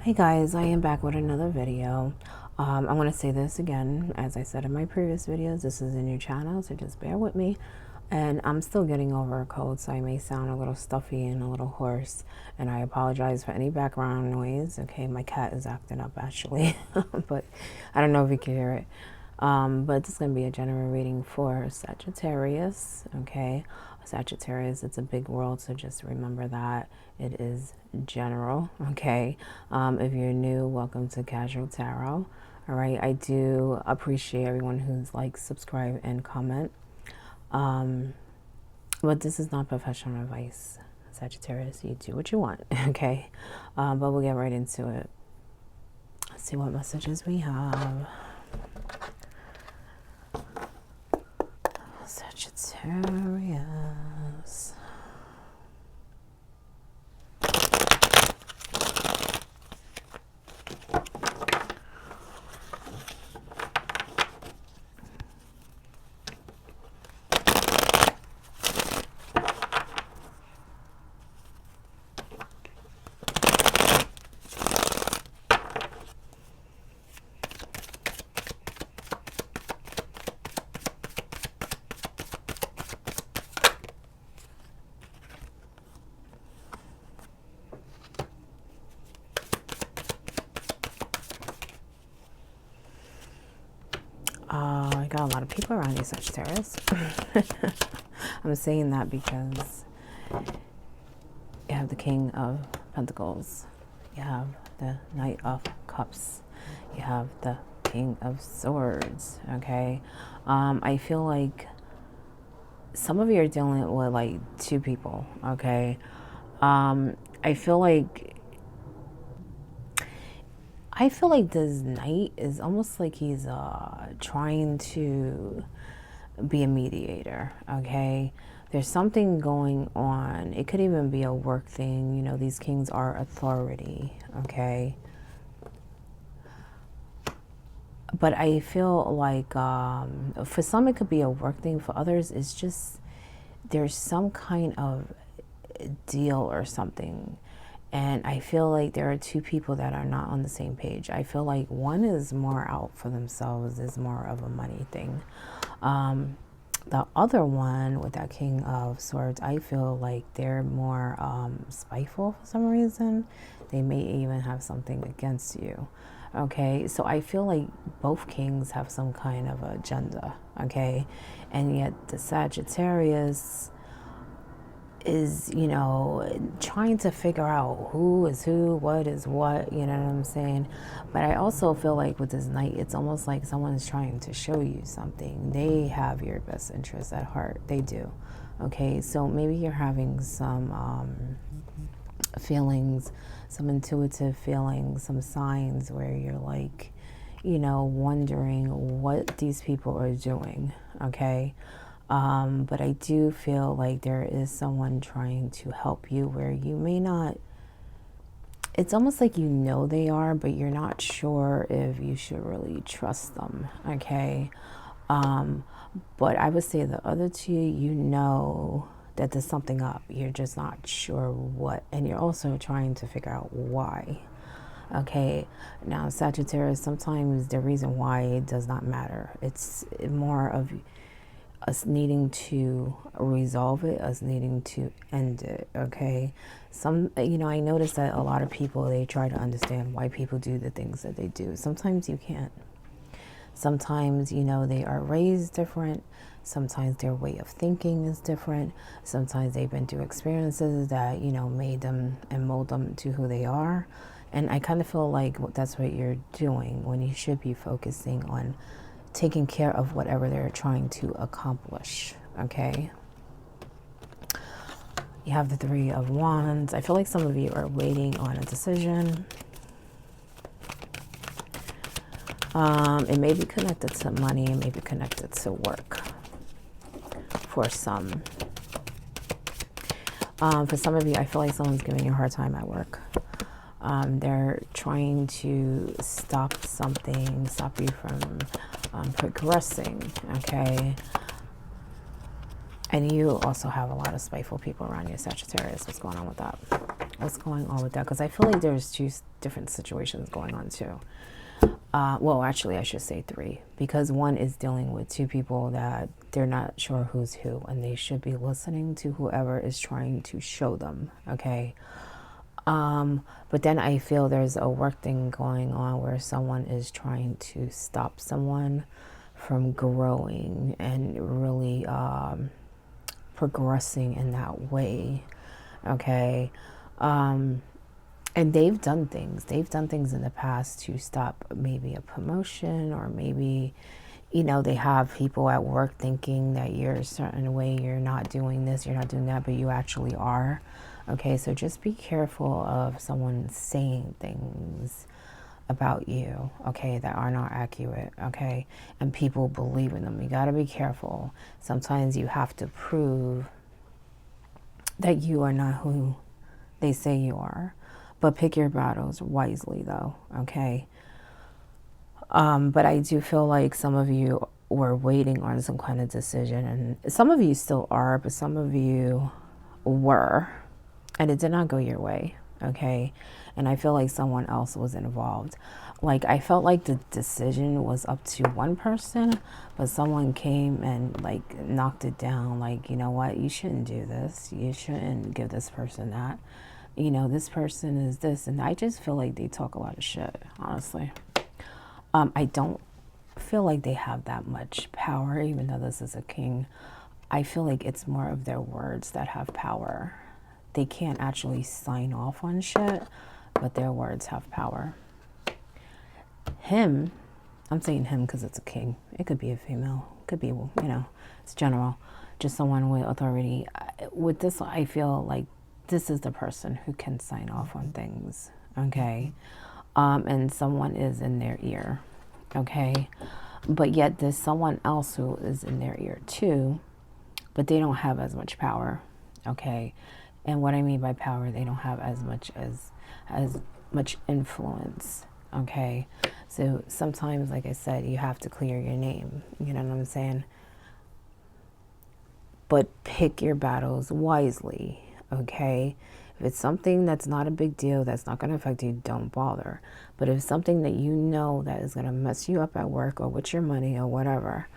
Hey guys, I am back with another video. I want to say this again, as I said in my previous videos, this is a new channel, so just bear with me. And I'm still getting over a cold, so I may sound a little stuffy and a little hoarse. And I apologize for any background noise. Okay, my cat is acting up actually, but I don't know if you can hear it. But this is going to be a general reading for Sagittarius, okay? Sagittarius, it's a big world, so just remember that it is general, okay? If you're new, welcome to Casual Tarot, all right? I do appreciate everyone who's like, subscribe, and comment. But this is not professional advice, Sagittarius. You do what you want, okay? But we'll get right into it. Let's see what messages we have. Sagittarius. I got a lot of people around you, Sagittarius. I'm saying that because you have the King of Pentacles, you have the Knight of Cups, you have the King of Swords, okay? I feel like some of you are dealing with like two people, okay? I feel like this knight is almost like he's trying to be a mediator, okay? There's something going on. It could even be a work thing. You know, these kings are authority, okay? But I feel like for some it could be a work thing. For others, it's just there's some kind of deal or something. And I feel like there are two people that are not on the same page. I feel like one is more out for themselves, is more of a money thing. The other one with that King of Swords, I feel like they're more spiteful for some reason. They may even have something against you. Okay, so I feel like both kings have some kind of agenda. Okay, and yet the Sagittarius is, you know, trying to figure out who is who, what is what, you know what I'm saying? But I also feel like with this knight, it's almost like someone's trying to show you something. They have your best interests at heart. They do. Okay, so maybe you're having some feelings, some intuitive feelings, some signs where you're like, you know, wondering what these people are doing, okay? But I do feel like there is someone trying to help you where you may not, it's almost like you know they are, but you're not sure if you should really trust them, okay? But I would say the other two, you know that there's something up. You're just not sure what, and you're also trying to figure out why. Okay, now Sagittarius, sometimes the reason why does not matter. It's more of us needing to resolve it, us needing to end it, okay? You know, I noticed that a lot of people, they try to understand why people do the things that they do. Sometimes you can't. Sometimes, you know, they are raised different. Sometimes their way of thinking is different. Sometimes they've been through experiences that, you know, made them and mold them to who they are. And I kind of feel like that's what you're doing when you should be focusing on taking care of whatever they're trying to accomplish, okay? You have the Three of Wands. I feel like some of you are waiting on a decision. It may be connected to money, it may be connected to work for some. For some of you, I feel like someone's giving you a hard time at work. They're trying to stop something, stop you from progressing, okay? And you also have a lot of spiteful people around you, Sagittarius. What's going on with that? What's going on with that? Because I feel like there's two different situations going on too. Well, actually, I should say three, because one is dealing with two people that they're not sure who's who, and they should be listening to whoever is trying to show them, okay? But then I feel there's a work thing going on where someone is trying to stop someone from growing and really progressing in that way, okay? And they've done things. They've done things in the past to stop maybe a promotion, or maybe, you know, they have people at work thinking that you're a certain way, you're not doing this, you're not doing that, but you actually are. Okay, so just be careful of someone saying things about you, okay, that are not accurate, okay, and people believe in them. You got to be careful. Sometimes you have to prove that you are not who they say you are. But pick your battles wisely, though, okay? But I do feel like some of you were waiting on some kind of decision, and some of you still are, but some of you were, and it did not go your way, okay? And I feel like someone else was involved. Like, I felt like the decision was up to one person, but someone came and, like, knocked it down. Like, you know what? You shouldn't do this. You shouldn't give this person that. You know, this person is this. And I just feel like they talk a lot of shit, honestly. I don't feel like they have that much power, even though this is a king. I feel like it's more of their words that have power. They can't actually sign off on shit, but their words have power. Him, I'm saying him because it's a king. It could be a female. It could be, you know, it's general. Just someone with authority. With this, I feel like this is the person who can sign off on things, okay? And someone is in their ear, okay? But yet there's someone else who is in their ear too, but they don't have as much power, okay? And what I mean by power, they don't have as much influence, okay? So sometimes, like I said, you have to clear your name, you know what I'm saying? But pick your battles wisely, okay? If it's something that's not a big deal, that's not going to affect you, don't bother. But if it's something that you know that is going to mess you up at work or with your money or whatever,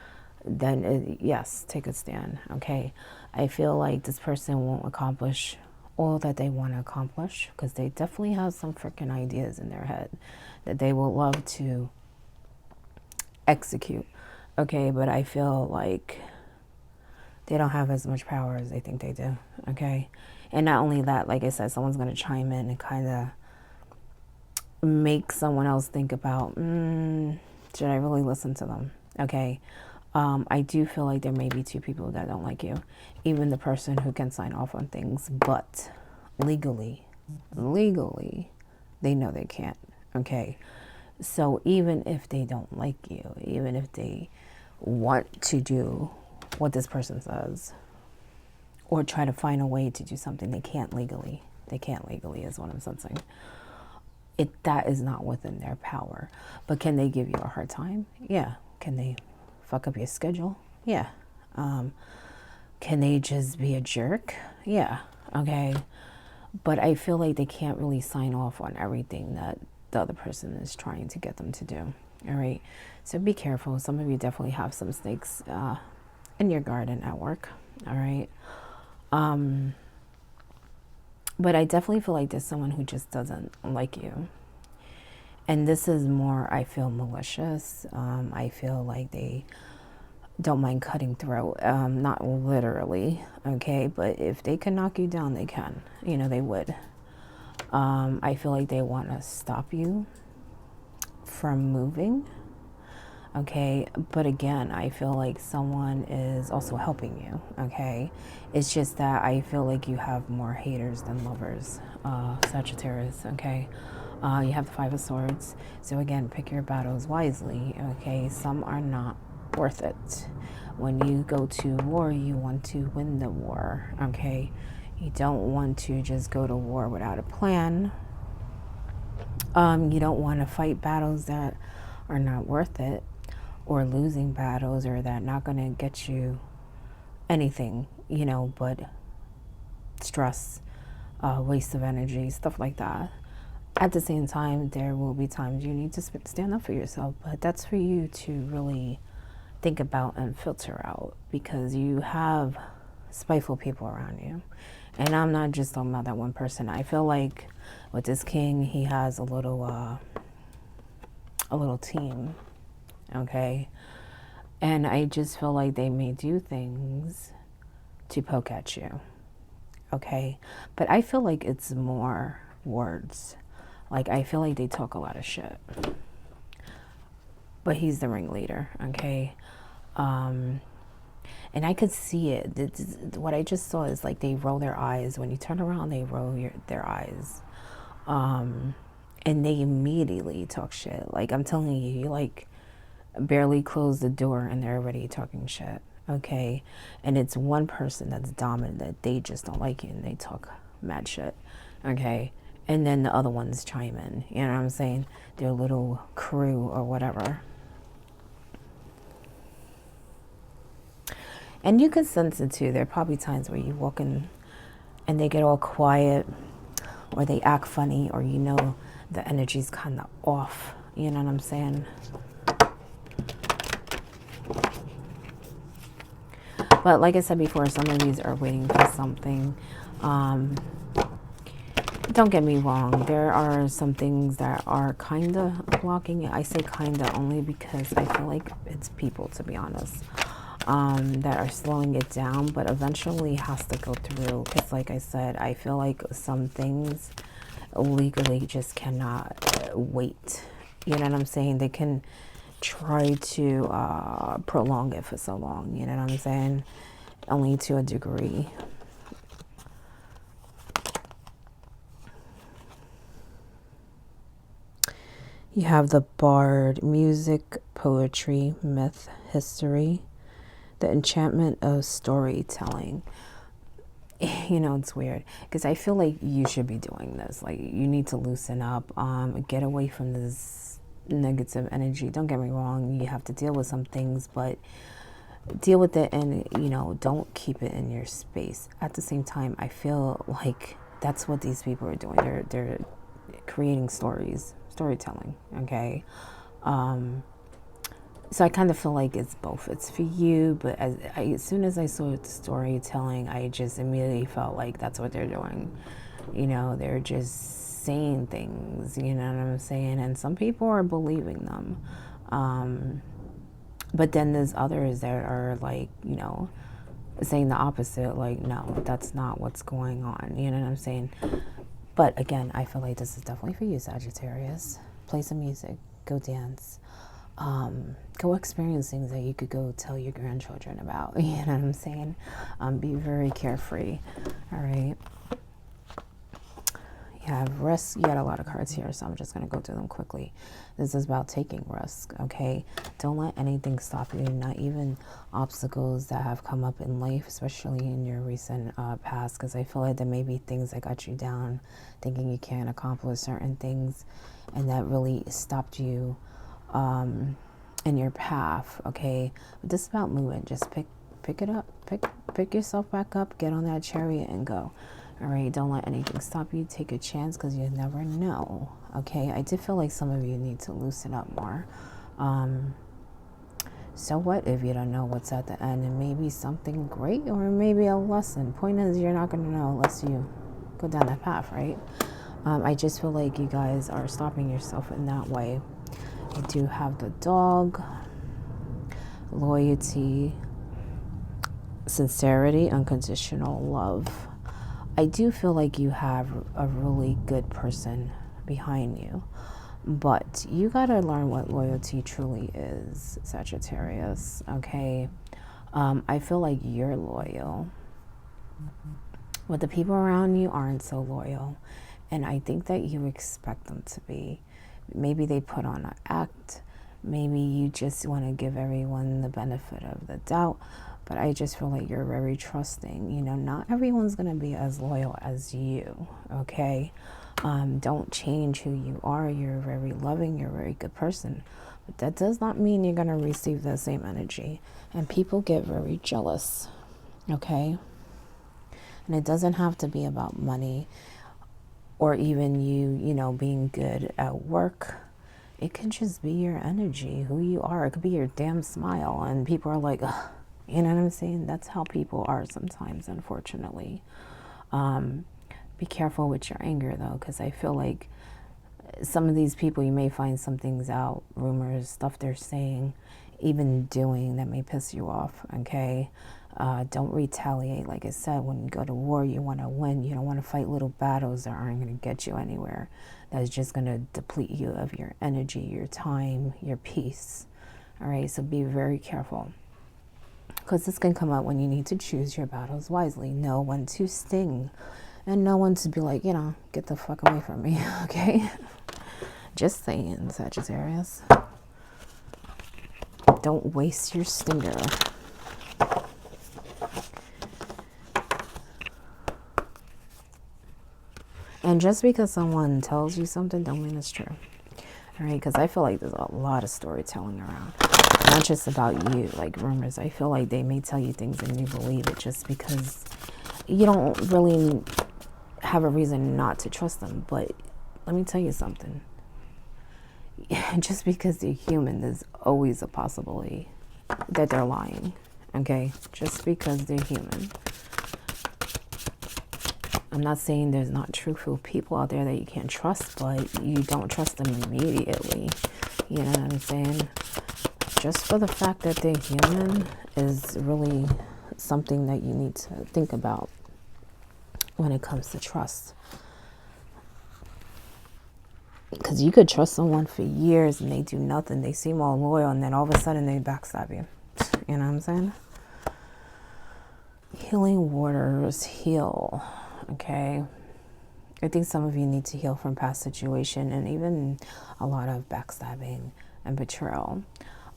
then yes, take a stand, okay? I feel like this person won't accomplish all that they want to accomplish, because they definitely have some freaking ideas in their head that they will love to execute, okay? But I feel like they don't have as much power as they think they do, okay? And not only that, like I said, someone's going to chime in and kind of make someone else think about, should I really listen to them, okay? I do feel like there may be two people that don't like you, even the person who can sign off on things, but legally, they know they can't, okay? So even if they don't like you, even if they want to do what this person says, or try to find a way to do something, they can't legally. They can't legally is what I'm sensing. That is not within their power. But can they give you a hard time? Yeah. Can they fuck up your schedule? Yeah. Can they just be a jerk? Yeah. Okay. But I feel like they can't really sign off on everything that the other person is trying to get them to do. All right. So be careful. Some of you definitely have some snakes in your garden at work. All right. But I definitely feel like there's someone who just doesn't like you. And this is more, I feel, malicious. I feel like they don't mind cutting throat. Not literally, okay? But if they can knock you down, they can. You know, they would. I feel like they want to stop you from moving. Okay, but again, I feel like someone is also helping you, okay? It's just that I feel like you have more haters than lovers, Sagittarius, okay? You have the Five of Swords. So again, pick your battles wisely, okay? Some are not worth it. When you go to war, you want to win the war, okay? You don't want to just go to war without a plan. You don't want to fight battles that are not worth it, or losing battles, or that not going to get you anything, you know, but stress, waste of energy, stuff like that. At the same time, there will be times you need to stand up for yourself, but that's for you to really think about and filter out, because you have spiteful people around you. And I'm not just talking about that one person. I feel like with this king, he has a little team, okay? And I just feel like they may do things to poke at you, okay? But I feel like it's more words. Like, I feel like they talk a lot of shit. But he's the ringleader, okay? And I could see it. What I just saw is like they roll their eyes. When you turn around, they roll their eyes. And they immediately talk shit. Like, I'm telling you, you like barely close the door and they're already talking shit, okay? And it's one person that's dominant that they just don't like you and they talk mad shit, okay? And then the other ones chime in, you know what I'm saying? Their little crew or whatever. And you can sense it too. There are probably times where you walk in and they get all quiet or they act funny, or you know the energy's kind of off, you know what I'm saying? But like I said before, some of these are waiting for something. Don't get me wrong, there are some things that are kind of blocking it. I say kind of only because I feel like it's people, to be honest, that are slowing it down, but eventually has to go through. Because like I said, I feel like some things legally just cannot wait. You know what I'm saying? They can try to prolong it for so long. You know what I'm saying? Only to a degree. You have the bard, music, poetry, myth, history, the enchantment of storytelling. You know, it's weird because I feel like you should be doing this. Like, you need to loosen up, get away from this negative energy. Don't get me wrong, you have to deal with some things, but deal with it and, you know, don't keep it in your space. At the same time, I feel like that's what these people are doing. They're creating storytelling, okay? So I kind of feel like it's both. It's for you, but as soon as I saw storytelling, I just immediately felt like that's what they're doing. You know, they're just saying things, you know what I'm saying? And some people are believing them. But then there's others that are like, you know, saying the opposite, like, no, that's not what's going on. You know what I'm saying? But again, I feel like this is definitely for you, Sagittarius. Play some music, go dance. Go experience things that you could go tell your grandchildren about. You know what I'm saying? Be very carefree. All right. You have risk. You got a lot of cards here, so I'm just going to go through them quickly. This is about taking risk, okay? Don't let anything stop you, not even obstacles that have come up in life, especially in your recent past, because I feel like there may be things that got you down, thinking you can't accomplish certain things, and that really stopped you in your path, okay? But this is about moving. Just pick it up, pick yourself back up, get on that chariot and go. All right, don't let anything stop you. Take a chance, because you never know, okay? I did feel like some of you need to loosen up more. So what if you don't know what's at the end? And maybe something great, or maybe a lesson. Point is, you're not going to know unless you go down that path, right? I just feel like you guys are stopping yourself in that way. I do have the dog, loyalty, sincerity, unconditional love. I do feel like you have a really good person behind you, but you got to learn what loyalty truly is, Sagittarius, okay? I feel like you're loyal, but the people around you aren't so loyal, and I think that you expect them to be. Maybe they put on an act. Maybe you just want to give everyone the benefit of the doubt. But I just feel like you're very trusting. You know, not everyone's going to be as loyal as you, okay? Don't change who you are. You're very loving. You're a very good person. But that does not mean you're going to receive the same energy. And people get very jealous, okay? And it doesn't have to be about money or even you know, being good at work. It can just be your energy, who you are. It could be your damn smile. And people are like, ugh, you know what I'm saying? That's how people are sometimes, unfortunately. Be careful with your anger, though, because I feel like some of these people, you may find some things out, rumors, stuff they're saying, even doing, that may piss you off, okay? Don't retaliate. Like I said, when you go to war, you want to win. You don't want to fight little battles that aren't going to get you anywhere. That's just going to deplete you of your energy, your time, your peace. All right, so be very careful. Because this can come out when you need to choose your battles wisely. Know when to sting and know when to be like, you know, get the fuck away from me, okay? Just saying, Sagittarius. Don't waste your stinger. And just because someone tells you something, don't mean it's true. All right, because I feel like there's a lot of storytelling around. Not just about you, like rumors. I feel like they may tell you things and you believe it just because you don't really have a reason not to trust them. But let me tell you something. Just because they're human, there's always a possibility that they're lying. Okay? Just because they're human. I'm not saying there's not truthful people out there that you can't trust, but you don't trust them immediately. You know what I'm saying? Just for the fact that they're human is really something that you need to think about when it comes to trust. Because you could trust someone for years and they do nothing. They seem all loyal and then all of a sudden they backstab you. You know what I'm saying? Healing waters heal. Okay? I think some of you need to heal from past situation and even a lot of backstabbing and betrayal.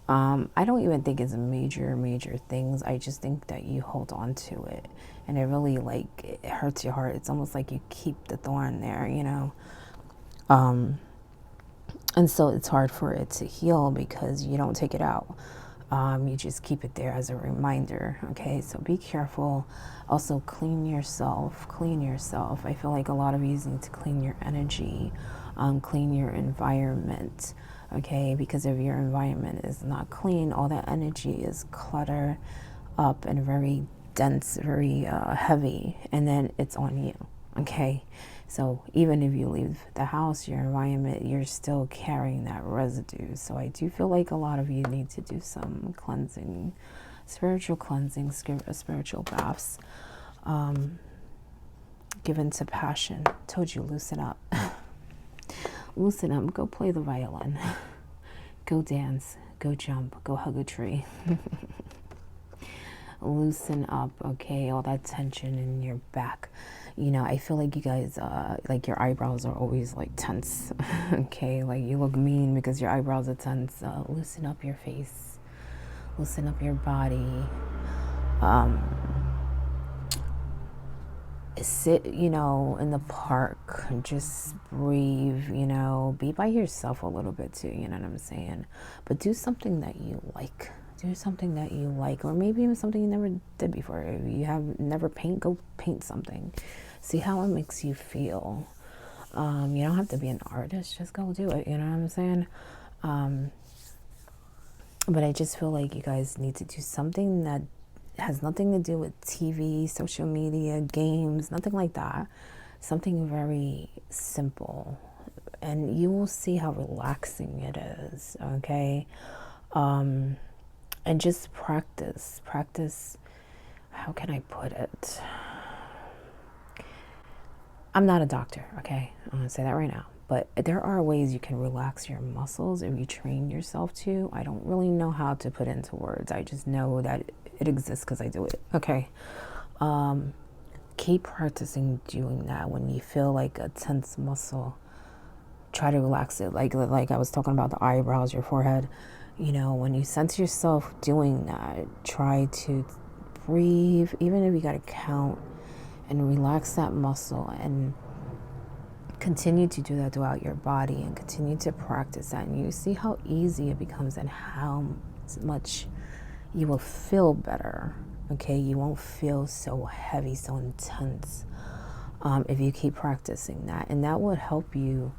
I don't even think it's major things. I just think that you hold on to it. And it really, like, it hurts your heart. It's almost like you keep the thorn there, you know? And so it's hard for it to heal because you don't take it out. You just keep it there as a reminder, okay? So be careful. Also, clean yourself. Clean yourself. I feel like a lot of you need to clean your energy, clean your environment, okay? Because if your environment is not clean, all that energy is cluttered up and very dense, very heavy, and then it's on you, okay? So even if you leave the house, your environment, you're still carrying that residue. So I do feel like a lot of you need to do some cleansing, spiritual cleansing, spiritual baths, given to passion. Told you, loosen up. Loosen up. Go play the violin. Go dance. Go jump. Go hug a tree. Loosen up, okay? All that tension in your back. You know, I feel like you guys, like your eyebrows are always like tense, okay? Like you look mean because your eyebrows are tense. Loosen up your face. Loosen up your body. Sit, you know, in the park and just breathe, you know, be by yourself a little bit too, you know what I'm saying? But do something that you like. Do something that you like, or maybe even something you never did before. If you have never paint, go paint something. See how it makes you feel. You don't have to be an artist, just go do it, you know what I'm saying? But I just feel like you guys need to do something that has nothing to do with TV, social media, games, nothing like that. Something very simple. And you will see how relaxing it is, okay? And just practice. Practice, how can I put it? I'm not a doctor, okay? I'm gonna say that right now. But there are ways you can relax your muscles if you train yourself to. I don't really know how to put it into words. I just know that it exists because I do it, okay? Keep practicing doing that. When you feel like a tense muscle, try to relax it. Like I was talking about the eyebrows, your forehead. You know, when you sense yourself doing that, try to breathe, even if you got to count, and relax that muscle and continue to do that throughout your body and continue to practice that. And you see how easy it becomes and how much you will feel better. Okay, you won't feel so heavy, so intense if you keep practicing that. And that would help you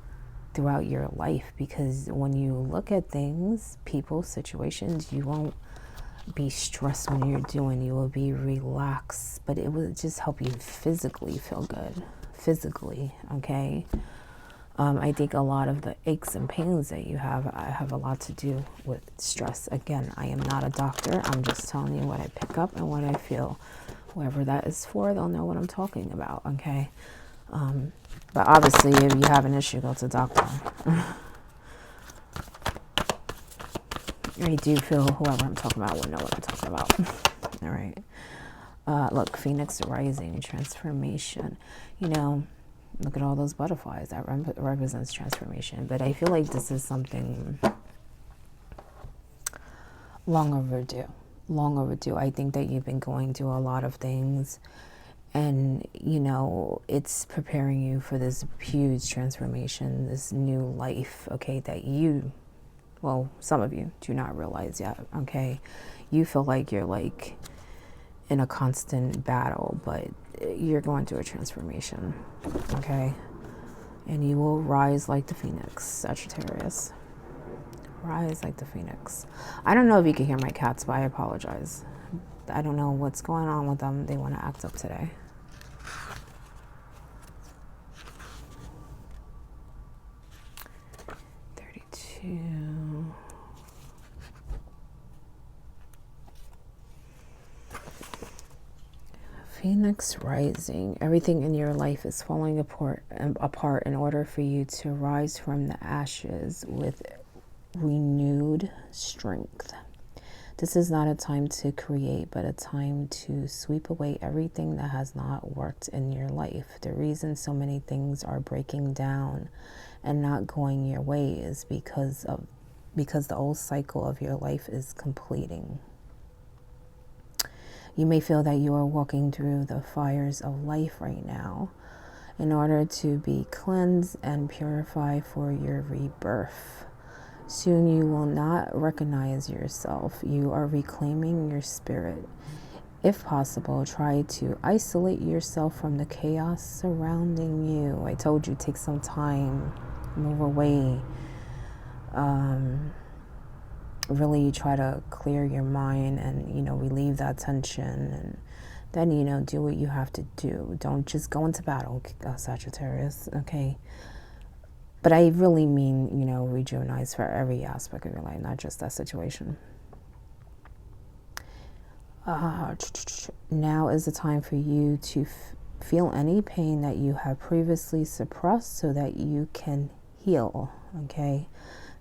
throughout your life, because when you look at things, people, situations, you won't be stressed when you're doing. You will be relaxed, but it will just help you physically feel good. Physically, okay? I think a lot of the aches and pains that you have a lot to do with stress. Again, I am not a doctor. I'm just telling you what I pick up and what I feel. Whoever that is for, they'll know what I'm talking about, okay? But obviously, if you have an issue, go to the doctor. I do feel whoever I'm talking about will know what I'm talking about. All right. Look, Phoenix rising, transformation. You know, look at all those butterflies. That represents transformation. But I feel like this is something long overdue. Long overdue. I think that you've been going through a lot of things. And, you know, it's preparing you for this huge transformation, this new life, okay, that you, well, some of you do not realize yet, okay? You feel like you're like in a constant battle, but you're going through a transformation, okay? And you will rise like the phoenix, Sagittarius. Rise like the phoenix. I don't know if you can hear my cats, but I apologize. I don't know what's going on with them. They want to act up today. Phoenix rising. Everything in your life is falling apart in order for you to rise from the ashes with renewed strength. This is not a time to create, but a time to sweep away everything that has not worked in your life. The reason so many things are breaking down and not going your way is because the old cycle of your life is completing. You may feel that you are walking through the fires of life right now in order to be cleansed and purified for your rebirth. Soon you will not recognize yourself. You are reclaiming your spirit. If possible, try to isolate yourself from the chaos surrounding you. I told you, take some time, move away. Really try to clear your mind and, you know, relieve that tension, and then, you know, do what you have to do. Don't just go into battle, Sagittarius, okay? But I really mean, you know, rejuvenate for every aspect of your life, not just that situation. Now is the time for you to feel any pain that you have previously suppressed so that you can heal, okay?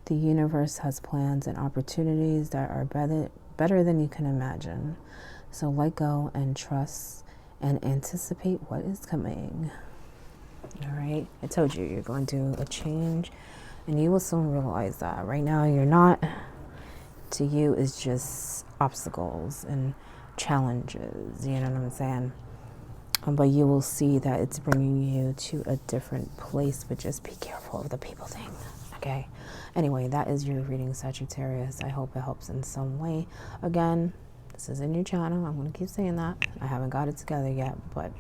The universe has plans and opportunities that are better than you can imagine. So let go and trust and anticipate what is coming. All right. I told you, you're going through a change, and you will soon realize that. Right now, you're not. To you, it's just obstacles and challenges. You know what I'm saying? But you will see that it's bringing you to a different place. But just be careful of the people thing. Okay. Anyway, that is your reading, Sagittarius. I hope it helps in some way. Again, this is a new channel. I'm going to keep saying that. I haven't got it together yet, but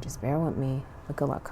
just bear with me. But good luck.